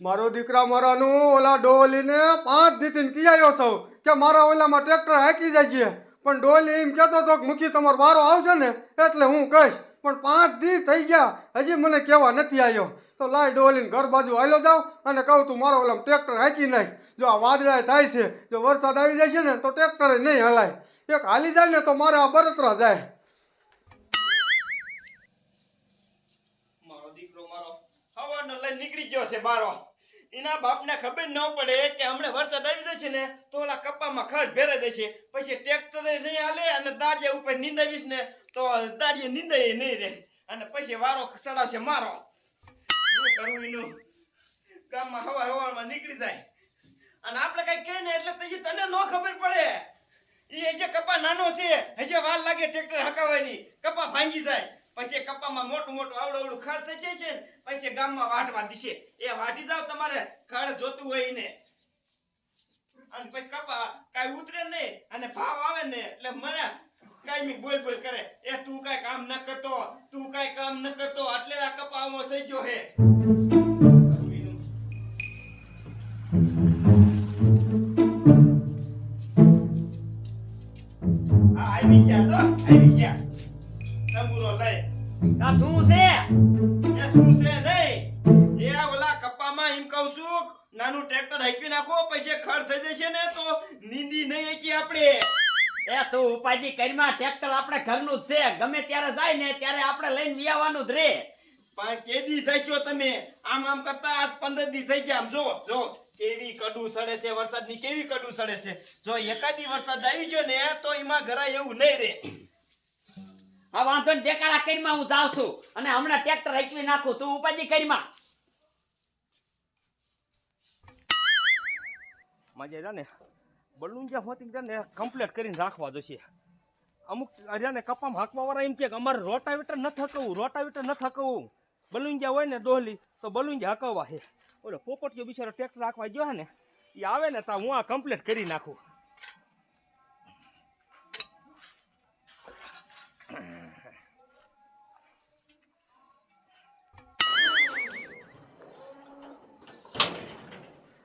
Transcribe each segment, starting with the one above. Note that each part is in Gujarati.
મારો દીકરા મારાનું ઓલા ડોલીને 5 દીથી કિયાયો છો કે મારા ઓલામાં ટ્રેક્ટર હાકી જાય છે, પણ ડોલી એમ કહેતો હતો કે મુખી તમારો વારો આવશે ને એટલે હું કહીશ, પણ 5 દી થઈ ગયા હજી મને કહેવા નથી આવ્યો. તો લાય ડોલીને ઘર બાજુ હાલ્યો જાવ અને કહું તું મારો ઓલામાં ટ્રેક્ટર હાકી નાખ. જો આ વાદળા થાય છે, જો વરસાદ આવી જાય છે ને તો ટ્રેક્ટર નહીં હલાય. એક હાલી જાય ને તો મારે આ બળતરા જાય. મારો દીકરો મારો હવાનો લઈને નીકળી ગયો છે બારો. એના બાપને ખબર ન પડે કે હમણાં વરસાદ આવી જશે ને તો ઓલા કપ્પામાં ખડ ભેરે દેશે, પછી ટ્રેક્ટર નહીં હાલે અને દાડિયા ઉપર નીંદાવીશ ને તો દાડિયા નીંદાય નહીં રહે અને પછી વારો સડાવશે મારો. શું કરવું એનું? ગામમાં હવારમાં નીકળી જાય અને આપણે કઈ કહે ને એટલે તને ન ખબર પડે. એ જે કપા નાનો છે હજી વાર લાગે ટ્રેક્ટર હકાવવાની, કપા ભાંગી જાય પછી કપામાં મોટું મોટું આવડું ખડ થઈ જાય છે, પછી ગામમાં વાટવા દીશે. એ વાટી જાવ તમારે ખડ જોતું હોય એને, અને પછી કપા કાઈ ઉતરે નહીં અને ભાવ આવે ને એટલે મને કાઈ બોલ બોલ કરે, એ તું કાઈ કામ ન કરતો, તું કાઈ કામ ન કરતો, એટલે આ કપામાં થઈ ગયો હે. આવી ગયા તો આવી ગયા તંબુરો લઈ. આ શું છે? એ શું છે નહીં, એ ઓલા કપ્પામાં એમ કહું છું નાનું ટ્રેક્ટર હાંકી નાખો, પછી ખડ થઈ જશે ને તો નીંદી નહીં હાંકી આપણે. એ તું ઉપાજી કરીમાં, ટ્રેક્ટર આપણે ઘરનું જ છે, ગમે ત્યારે જાય ને ત્યારે આપણે લઈને વિયાવાનું જ રે. પણ કેદી જઈશો તમે? આમ આમ કરતા આજ 15 દી થઈ ગયા. આમ જો જો કેવી કડું સડે છે, વરસાદની કેવી કડું સડે છે. જો એકાદી વરસાદ આવી ગયો ને તો એમાં ઘરા એવું નહીં રે. હા વાંધો ને, દેકારા કરીમાં હું જાઉં છું અને હમણાં ટ્રેક્ટર હાંકવી નાખું, તું ઉપાજી કરીમાં. માજે જાને બલૂન જે હોતી જાને કમ્પ્લીટ કરીને રાખવા જોશે. અમુક અર્યાને કપામ હાંકવા વાળા એમ કે અમારે રોટાવેટર ન થકવું, રોટાવેટર ન થકવું. બલૂન જે હોય ને ડોહલી તો બલૂન જે હકવવા છે. ઓલો પોપટીયો બિચારો ટ્રેક્ટર રાખવા ગયો ને એ આવે ને તો હું આ કમ્પ્લીટ કરી નાખું.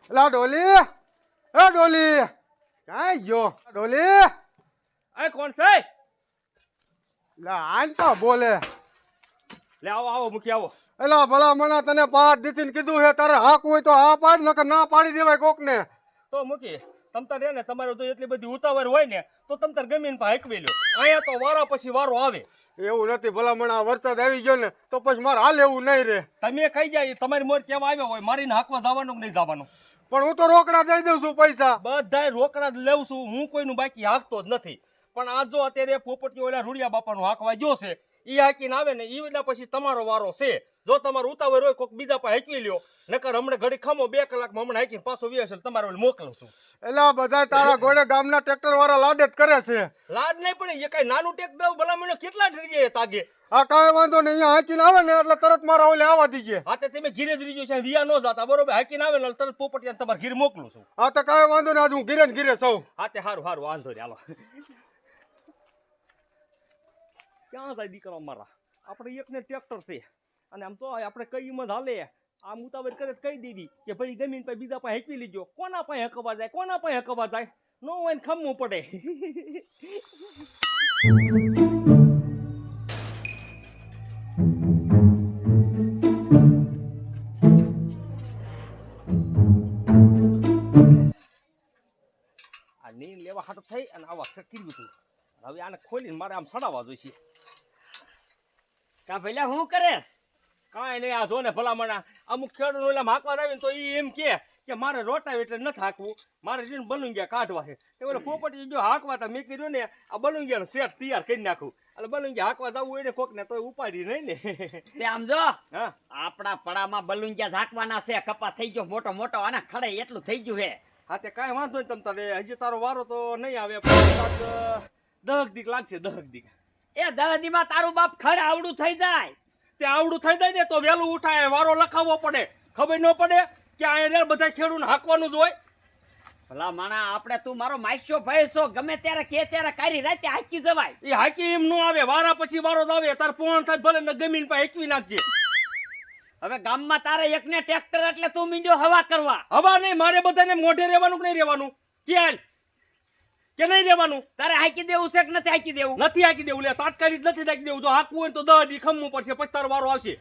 લા ડોલી, એ ડોલી ક્યાં ગયો ડોલી? એ કોણ છે? લા આન તો બોલે. લે આવો આવો મૂકી આવો. એલા ભલા મણા તને 5 દીથી કીધું છે તારે હાક હોય તો હા પાડ, નકર ના પાડી દેવાય કોકને. તો મૂકી તમ તાર ને તમારે તો એટલી બધી ઉતાવળ હોય ને તો તમ તાર ગમીને પા હાંકવી લો. અહીંયા તો વારા પછી વારો આવે. એવું નથી ભલા મણા, વરસાદ આવી ગયો ને તો પછી મારે હાલ એવું નહીં રે. તમે ખાઈ જાય તમારી મોર કેવા આવ્યો હોય, મારીને હાંકવા જવાનું કે નહીં જવાનું? પણ હું તો રોકડા દઈ દઉં છું પૈસા. બધાય રોકડા જ લેવું છું હું, કોઈનું બાકી હાંકતો જ નથી. પણ આ જો અત્યારે પોપટીઓ ઓલા રૂડિયા બાપાનું હાંકવા ગયો છે, ઈ હાંકીને આવે ને ઈના પછી તમારો વારો છે. જો તમારું ઉતાવળ હોય કોઈક બીજા પાસે હાંકવી લ્યો, નકર હમણાં ઘડી ખમો 2 કલાકમાં હમણાં હાંકીને પાછો વ્યવસાય તમારે ઓલે મોકલું છું. એલા બધા તારા ઘોડે ગામના ટ્રેક્ટર વાળા લાડ જ કરે છે. લાડ નહીં પડે એ કઈ નાનું ટ્રેક્ટર ભલામણ કેટલા જગ્યાએ તાગે. આ કાંઈ વાંધો નહીં, અહીંયા હાંકીને આવે ને એટલે તરત મારા ઓલે આવવા દીજે. હા તે તમે ઘીરે જ રીજો છે, વિયા ન જાતા બરોબર. હાંકીને આવે ને તરત પોપટિયા તમારે ઘીરે મોકલું છું. હા તો કાંઈ વાંધો નહીં, આજ હું ઘીરે ને ઘીરે સૌ. હા તે હારું હારું વાંધો નહીં હાલો. ક્યાં જાય દીકરા મારા? આપણે એકને ટ્રેક્ટર છે અને આમ તો આપણે કઈ માં હાલે આમ ઉતાવળ કરે કહી દીધી કે ભાઈ જમીન પર બીજા પાસે હેકવી લીજો. કોના પાસે હકવા જાય, કોના પાસે હકવા જાય? નો હોય ને ખમવું પડે. આ નીંદ લેવા હાટો થઈ અને આવા કર્યું હતું. હવે આને ખોલીને મારે આમ સડાવવા જોઈશે. કા ભઈલા હું કરે? કાંઈ નહીં, આ જો ને ભલામણા અમુક ખેડૂત ઓલા હાંકવા આવે ને તો એ એમ કે મારે રોટાવેટર નથી હાંકવું, મારે જેને બલુંગિયા કાઢવા છે. તે ઓલો પોપટી જો હાંકવા તો મેં કીધું ને આ બલુંગિયાનો સેટ તૈયાર કરી નાખું. એટલે બલુંગિયા હાંકવા જવું હોય ને કોક ને તો ઉપાડી નહીં ને. તે આમ જો હા આપણા પડામાં બલુંજિયા ઝાકવાના છે, કપા થઈ ગયો મોટો મોટો, આના ખડે એટલું થઈ ગયું હે. હા તે કાંઈ વાંધો નહીં તમ તારે, હજી તારો વારો તો નહીં આવે. 10 દીક લાગશે, 10 દીક. એ દહદીમાં તારું બાપ ખડ આવડું થઈ જાય. તે આવડું થઈ જાય ને તો વહેલું ઉઠાય, વારો લખાવવો પડે. ખબર ન પડે કે આ બધા ખેડૂત હાંકવાનું જ હોય. ભલા માણા, આપણે તું મારો માસ્યો ભાઈ છો, ગમે ત્યારે કે ત્યારે કારી રાતે હાકી જવાય. એ હાકી એમ નો આવે, વારા પછી વારો જ આવે. તાર પોણ થાય ભલે ને ગમીન પા એકવી નાખજે. હવે ગામમાં તારે એકને ટ્રેક્ટર એટલે તું મીંડ્યો હવા કરવા. હવા નહીં, મારે બધાને મોઢે રહેવાનું કે નહીં રહેવાનું? ક્યાં કે નહીં રહેવાનું? તારે હાકી દેવું છે કે નથી હાકી દેવું? નથી હાકી દેવું, લે તાત્કાલિક નથી હાકી દેવું. જો હાકવું હોય તો 10 દી ખમવું પડશે, પછી તારો વારો આવશે.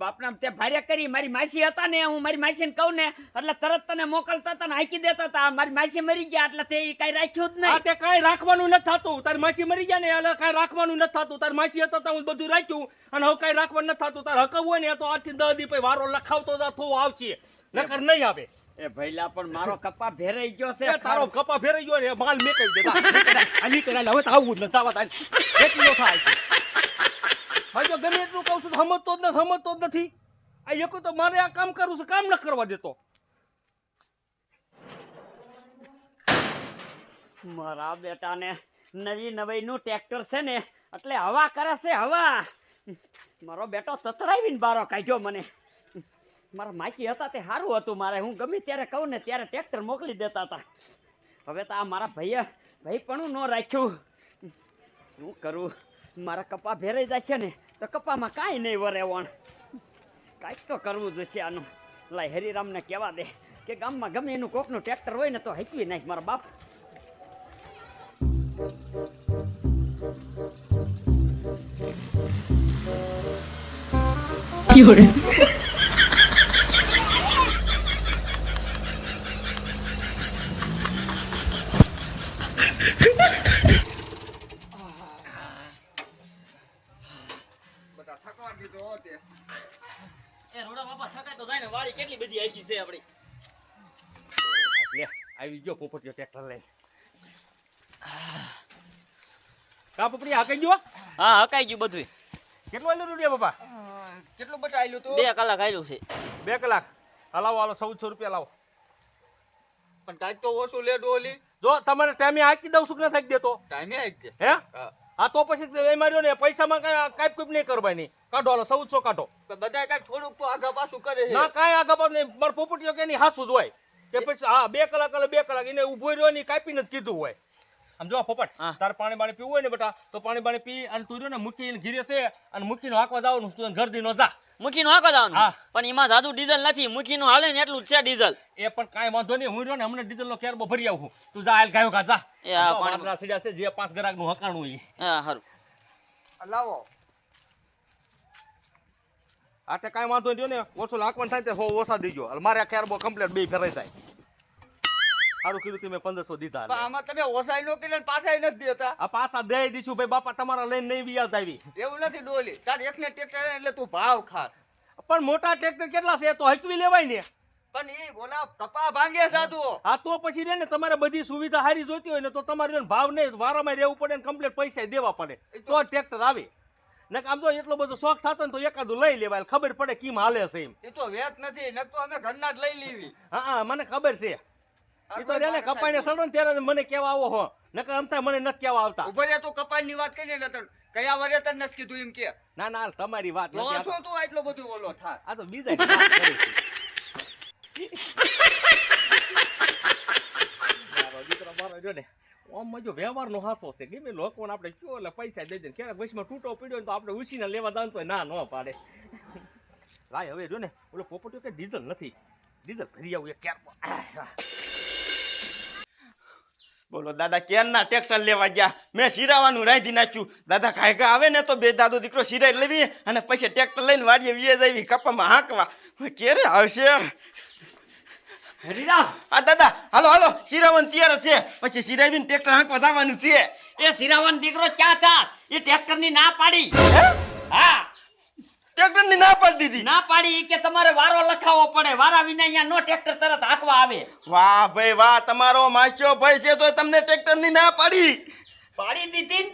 બાપના તે ભારે કરી મારી માસી હતા ને, હું મારી માસીને કહું ને એટલે તરત તને મોકલતા હતા ને હાકી દેતા હતા. મારી માસી મરી ગયા એટલે તે કઈ રાખ્યું જ આ નહીં. તે કાંઈ રાખવાનું નથી થતું. તારી માસી મરી ગયા ને એટલે કાંઈ રાખવાનું નથી થતું. તારી માસી હતા તો હું બધું રાખ્યું અને હવે કાંઈ રાખવાનું નથી થતું. તારે હકવું હોય ને તો 8 થી 10 દી પછી વારો લખાવતો જા તો આવશે, નકર નહીં આવે. એ ભઈલા પણ મારો કપા ભેરાઈ ગયો છે. એ તારો કપા ફેરાઈ ગયો ને માલ મેકાઈ દેતા. આની કરાય હવે તો આવું જ નથી આવતા. એટલો થાય છે ભાઈ. જો ગમે એટલું કહું છું સમજતો જ નથી. આ એક તો મારે આ કામ કરવું છે, કામ ન કરવા દેતો. મારા બેટાને નવી નું ટ્રેક્ટર છે ને એટલે હવા કરે છે હવા. મારો બેટો તતરાવીને બારો કાઢ્યો મને. મારા માસી હતા તે સારું હતું મારે, હું ગમે ત્યારે કહું ને ત્યારે ટ્રેક્ટર મોકલી દેતા હતા. હવે તો આ મારા ભાઈ પણ ન રાખ્યું. શું કરું? મારા કપા ભેરાઈ જાય છે ને તો કપામાં કાંઈ નહીં વરે વણ. કાંઈક તો કરવું જોઈશે આનું. લાય હરિરામને કહેવા દે કે ગામમાં ગમે એનું કોકનું ટ્રેક્ટર હોય ને તો હકવી નાખ મારા બાપ. બધા થકવા દીધો હોતે. એ રોડા બાપા થકાય તો જાય ને, વાળી કેટલી બધી આખી છે આપણી. લે આવી ગયો પોપટીયો ટ્રેક્ટર લઈને. કા પોપટી હાકાઈ ગયો? હા હકાઈ ગયું બધું. કેટલું આલ્યું રૂપિયા બાપા? કેટલું બટા આલ્યું તું? 2 કલાક આલ્યું છે. 2 કલાક. હલાવો હાલો 1400 રૂપિયા લાવો. પણ તાજ તો ઓછું લે ડોલી. જો તમારે ટાઈમે હાકી દઉં છું કે નથી દેતો? ટાઈમે આવી છે. હે હા તો પછી એ માર્યો ને પૈસામાં કાંઈ કૂપ નહીં કરવાની. નહીં કાઢો હાલો 1400 કાઢો. બધા કઈક થોડુંક તો આગા પાછું કરે છે. ના કાંઈ આગળ પાછળ નહીં. મારો પોપટીયો કે નહીં હાસું જ હોય કે પછી હા 2 કલાક એટલે 2 કલાક એને ઉભો રહ્યો ને કાપીને જ કીધું હોય. આમ જો પોપટ તારે પાણી બાણી પીવું હોય ને બેટા તો પાણી બાણી પી અને તું રહ્યો ને મૂકીને ઘીરે છે અને મૂકીને હાંકવા જવાનું. તું ઘર દી નો જા. મૂકીનું હાકો જવાનું. હા. પણ એમાં જાદુ ડીઝલ નથી. મૂકીનું હાલે ને એટલું જ છે ડીઝલ. એ પણ કાંઈ વાંધો નહીં. હું રહ્યો ને હમણાં ડીઝલનો કેરબો ભરી આવું. તું જા હાલ ગાયો કા જા. એ હા, તો પાણી- વાંદરા સીડ્યા છે જે 5 ગ્રાહકનું હકાણું ઈ. હા સારું. લાવો. આટલે કાંઈ વાંધો નહીં ને ઓછો લાખવાન થાય તો ઓછા દીજો. હાલ મારે આ કેરબો કમ્પ્લીટ 2 ફેરાઈ જાય. સારું કીધું તમે 1500 દીધા. પણ આમાં તમે ઓસાઈ નો કે પાછા નથી દેતા. આ પાછા દઈ દીધું ભાઈ બાપા તમારા લઈને નહીં વ્યાજ આવી. એવું નથી ડોલી. તાર એકને ટ્રેક્ટર એટલે તું ભાવ ખા. પણ મોટા ટ્રેક્ટર કેટલા છે એ તો હકવી લેવાય ને. પણ ઈ બોલા કપા ભાંગે જાતું. હા તો પછી રે ને તમારે બધી સુવિધા સારી જોતી હોય ને તો તમારે ભાવ નહીં વારામાં રહેવું પડે ને કમ્પ્લીટ પૈસા દેવા પડે તો ટ્રેક્ટર આવે. ને આમ તો એટલો બધો શોખ થતો ને તો એકાદું લઈ લેવાય ખબર પડે કેમ હાલે છે એમ. એ તો વેત નથી ન તો અમે ઘરના જ લઈ લેવી. હા મને ખબર છે. એ તો રે ને કપાઈને સડો ને ત્યારે મને કેવા આવો હો નકર અમતા મને નથી કેવા આવતા. ઉભો રે તું કપાની વાત કરી ને તને કયા વરે તને નથી કીધું એમ કે. ના ના તમારી વાત તો નથી. શું તું આટલો બધું ઓલો થા. આ તો બીજા વાત કરે છે. મારો દીકરો મારો જો ને આમ મજો વ્યવહારનો હાસો છે. ગમે લોકોને આપણે કયો એટલે પૈસા દઈ દે ક્યારેક વચમાં તૂટો પડ્યો ને તો આપણે ઉછીને લેવા દાન તો ના ન પાડે. લાય હવે જો ને ઓલો પોપટીયો કે ડીઝલ નથી. ડીઝલ ભરી આવું એક કેરબો. બોલો દાદા ક્યારના ટ્રેક્ટર લેવા ગયા. મેં સિરાવાનું રાંધી નાખ્યું. દાદા કાયકા આવે ને તો બે દાદો દીકરો સિરાઈ લેવી અને પછી ટ્રેક્ટર લઈને વાડીએ વીએ જવી કપામાં હાંકવા. ક્યારે આવશે? હરિરામ આ દાદા હાલો હાલો સિરાવન તૈયાર છે. પછી સિરાવીને ટ્રેક્ટર હાંકવા જવાનું છે. એ સિરાવન દીકરો ક્યાં થા? એ ટ્રેક્ટર ની ના પાડી. હા ટ્રેક્ટર ની ના પાડી દીધી. ના પાડી કે તમારે વારો લખાવવો પડે. વારા વિના અહીંયા નો ટ્રેક્ટર તરત હાંકવા આવે. વાહ ભાઈ વાહ, તમારો માસ્યો ભાઈ છે તો તમને ટ્રેક્ટર ની ના પાડી. પાડી દીધી ને?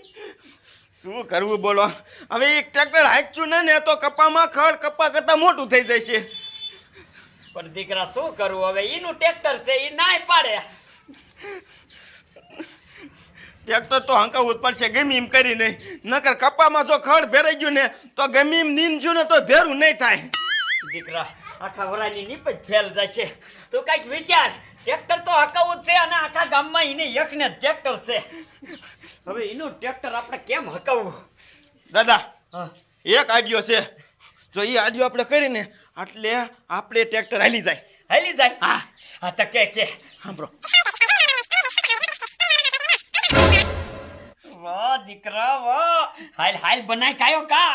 શું કરવું બોલો. હવે એક ટ્રેક્ટર હાંક્યું ને તો કપામાં ખડ કપા કરતા મોટું થઈ જાય છે. પણ દીકરા શું કરવું હવે? ઈનું ટ્રેક્ટર છે ઈ નાય પાડે. ટ્રેક્ટર તો હંકાવવું જ પડશે ગમે એમ કરીને. નકર કપામાં જો ખડ ભેરાઈ ગયું ને તો ગમે એમ નીંદજું ને તો ભેરું નહીં થાય. દીકરા આખા વરાની નીપજ ફેલ જશે. તું કઈક વિચાર. ટ્રેક્ટર તો હકાવું જ છે અને આખા ગામમાં ઈને એકને જ ટ્રેક્ટર છે. હવે એનું ટ્રેક્ટર આપણે કેમ હકાવવું? દાદા હા એક આઈડિયો છે. જો એ આડિયો આપણે કરીને એટલે આપણે ટ્રેક્ટર હાલી જાય. હાલી જાય હા તો કે સાંભળો. વાહ દીકરા વાહ હાલ હાલ બનાય કાયો કા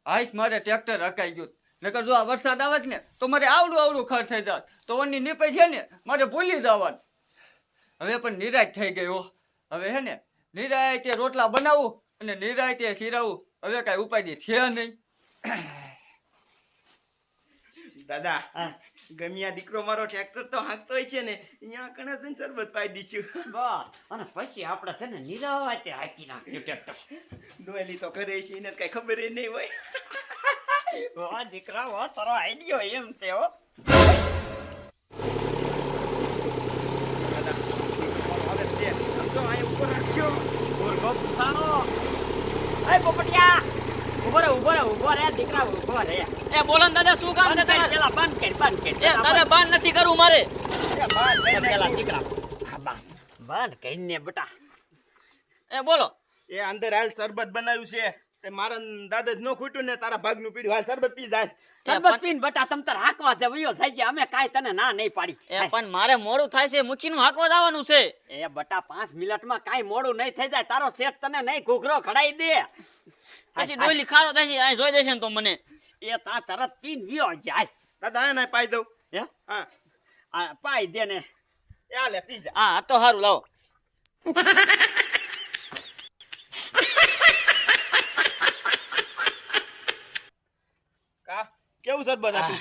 આઈસ મારે ટ્રેક્ટર હકાઈ ગયું નકર જો આ વરસાદ આવે ને તો મારે આવડું ખર્ચ થઈ જાત તો ઓની નીપે છે ને મારે ભૂલી જવાનું. હવે પણ નિરાશ થઈ ગયો. હવે હે ને નિરાયતે રોટલા બનાવું અને નિરાયતે સિરાવું. હવે કાંઈ ઉપાય છે નહીં. દાદા ગમ્યા દીકરો મારો ટ્રેક્ટર તો હાંકતો હોય છે ને અહીંયા કણે જઈને શરબત પાઈ દીધું. બસ અને પછી આપણે છે ને નિરાતે હાકી નાખ્યું ટ્રેક્ટર ડોયલી તો કરે છે એને કઈ ખબર નહીં હોય. વાહ દીકરા વાહ તારો આઈડિયો એમ છે હો દાદા હવે છે સમજો અહીં ઉપર રાખ્યો. ઉર્ગો પુસાનો એ પોપટિયા ઉભો રે દીકરા ઉભો રે એ બોલો ને દાદા શું કામ છે તમારે પેલા બંધ કર એ દાદા બાન નથી કરવું મારે. પેલા દીકરા હા બસ બંધ કરીને બેટા એ બોલો. એ અંદર હાલ શરબત બનાવ્યું છે તે મારા દાદા જ ન ખૂટ્યું ને તારા ભાગનું પીડ્યું. હાલ શરબત પી જાય. સરબત પીન બેટા તમ તાર હાકવા જવ્યો થઈ ગયા અમે કાઈ તને ના નહીં પાડી એ પણ મારે મોડું થાય છે મૂકીનું હાંકવા જવાનું છે. એ બટા 5 મિનિટમાં કાઈ મોડું નહીં થઈ જાય તારો શેઠ તને નહીં ઘૂઘરો ખડાઈ દે પછી ડોલી ખારો થાય છે અહીં જોઈ દેશે ને તો મને. એ તા તરત પીન વ્યો જાય દાદા આ ના પાઈ દઉં. હે હા આ પાઈ દે ને એ હાલે પી જા. હા તો સારું લાવો. કા કેવું શરબત હતું?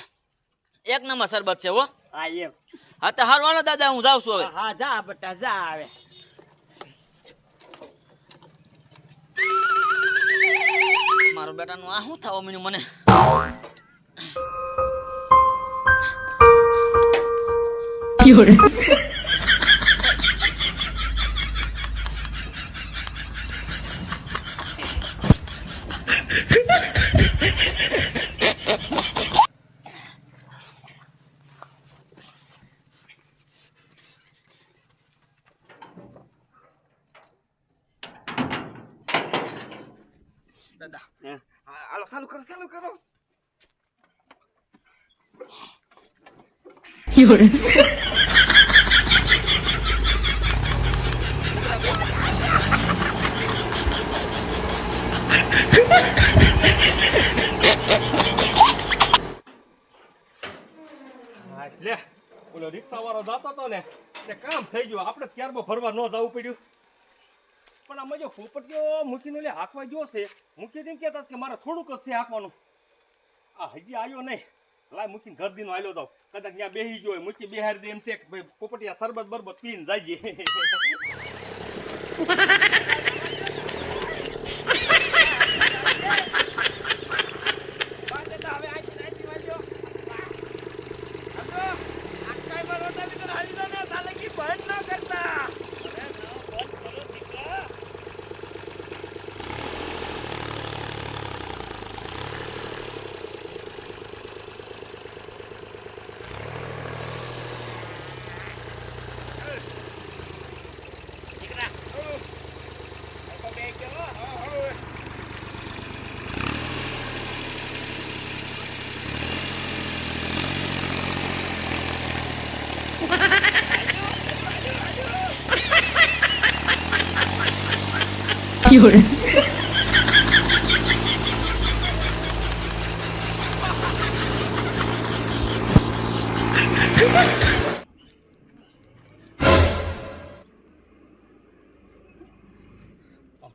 એક નંબર શરબત છે હો. હા એમ હા તો હારું હાલો દાદા હું જાઉં છું હવે. હા જા બેટા જા આવે મારો બેટાનું આ શું થવા મીનું મને. દાદા હે? હાલો ચાલુ કરો. લે ઓલો રિક્ષા વાળો જતો હતો ને તે કામ થઈ ગયું. આપણે ત્યારમાં ફરવા ન જવું પડ્યું. પણ આમાં જો પોપટીઓ મૂકીને લે હાંકવા ગયો છે. મૂકી એમ કહેતા કે મારે થોડુંક જ છે હાંકવાનું. આ હજી આવ્યો નહીં. લાય મૂકીને ઘર દીનો આલ્યો જાવ. કદાચ ત્યાં બેસી ગયો હોય મૂકી બેહારી દે એમ છે કે ભાઈ પોપટિયા શરબત બરબત પીને જાય.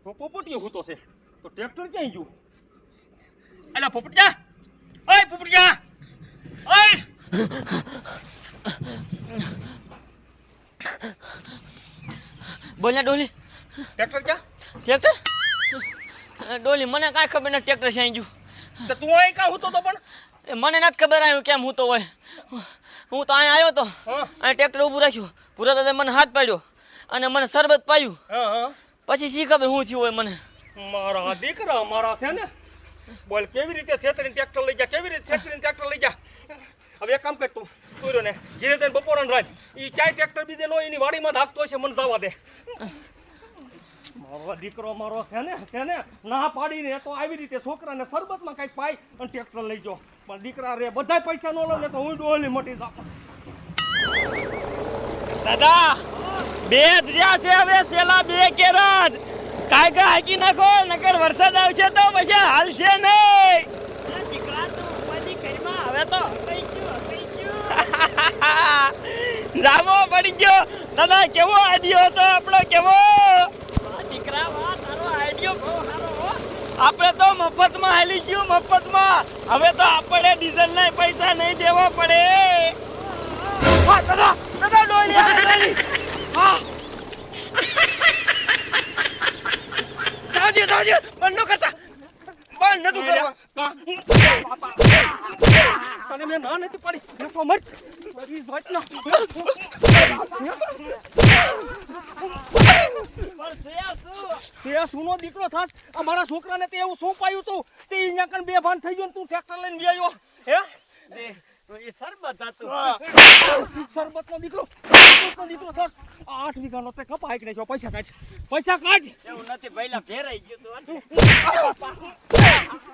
તો પોપટીયો હૂતો છે તો ટ્રેક્ટર ક્યાં ગયું? એલા પોપટિયા, ઓય પોપટિયા, ઓય બોલ ને ડોલી. ટ્રેક્ટર ક્યાં? ટ્રેક્ટર ડોલી મને કાંઈ ખબર નથી ટ્રેક્ટર છે અહીં ગયું. તો તું અહીં કાં હૂતો તો પણ? એ મને નથી ખબર આવ્યું કેમ હું તો હોય. હું તો અહીં આવ્યો તો હા અહીં ટ્રેક્ટર ઊભું રાખ્યું. પૂરા દાદા મને હાથ પાડ્યો અને મને શરબત પાયું. હા પછી શી ખબર શું થયું હોય મને. મારા દીકરા મારા છે ને બોલ કેવી રીતે છેતરીને ટ્રેક્ટર લઈ ગયા, કેવી રીતે છેતરીને ટ્રેક્ટર લઈ ગયા. હવે એક કામ કર તું રહ્યો ને ઘીરે થઈને બપોરન રાજ એ ક્યાંય ટ્રેક્ટર બીજે નો એની વાડીમાં ધાકતો હશે મને જવા દે. મારો દીકરો મારો છે ને ના પાડીને તો આવી રીતે છોકરાને શરબતમાં કઈક પાઈ અને ટ્રેક્ટર લઈ જાઓ. પણ દીકરા રે બધા પૈસા નો લે ને તો હું ડોલી મટી જાઉં. દાદા બે દરિયા છે હવે સેલા બે કેરાજ કાયગા હાકી નાખો નકર વરસાદ આવશે તો પછી હાલશે નહીં. દીકરા તો ઉપાધી કરીમાં હવે તો હકાઈ ગયું. જામો પડી ગયો. દાદા કેવો આઈડિયો હતો આપણો કેવો. દીકરા વાહ તારો આઈડિયો બહુ સારો હો. આપણે તો મફતમાં હાલી ગયું મફતમાં. હવે તો આપણે ડીઝલ ના પૈસા નહીં દેવા પડે. હા દાદા દાદા ડોલી આવે ડોલી. હા જાવજો બંધ ન કરતા. બંધ નતું કરવા. તને મેં ના નથી પાડી નકો મર મારી વાટના. તે સુનો દીકરો થાત અમારા છોકરાને તે એવું શું પાયું તું તે અહીંયા કણ બે ભાન થઈ ગયો ને તું ટ્રેક્ટર લઈને ગયો હે. એ શરબત હતું. સરબતનો દીકરો થાત 8 વીઘાનો તે કપા હાઈક નાખ્યો. પૈસા કાઢ. એવું નથી પહેલા ફેરાઈ ગયું તું.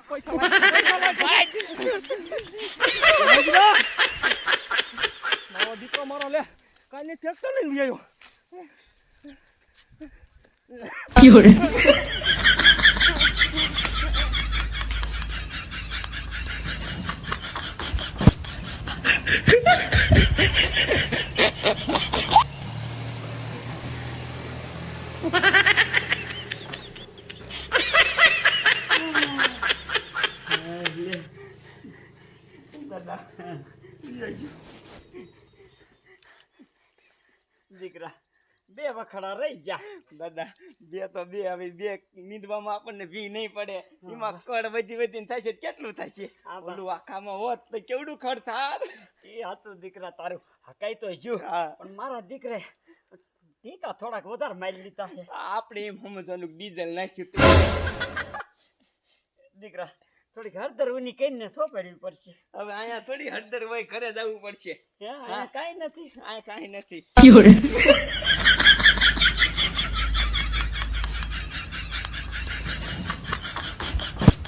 પૈસા મારો દીકરો મારો લે કાલની ટ્રેક્ટર લઈને ગયો. દીકરા બે વખડા રહી જા. દાદા બે તો બે હવે બે નીંદવામાં આપણને ભી નહીં પડે. એમાં કડ વધી થાય છે કેટલું થશે. ઓલું આખામાં હોત તો કેવડું ખડ થાત. એ હાચું દીકરા તારું હકાઈ તો જો. પણ મારા દીકરે ટીકા થોડાક વધારે મારી લીધા છે. આપણે એમ સમજવાનું ડીઝલ નાખ્યું દીકરા થોડીક હળદર ઉની કરીને સોંપડવી પડશે. હવે અહીંયા થોડી હળદર હોય ઘરે જવું પડશે. અહીંયા કાંઈ નથી. આ કાંઈ નથી.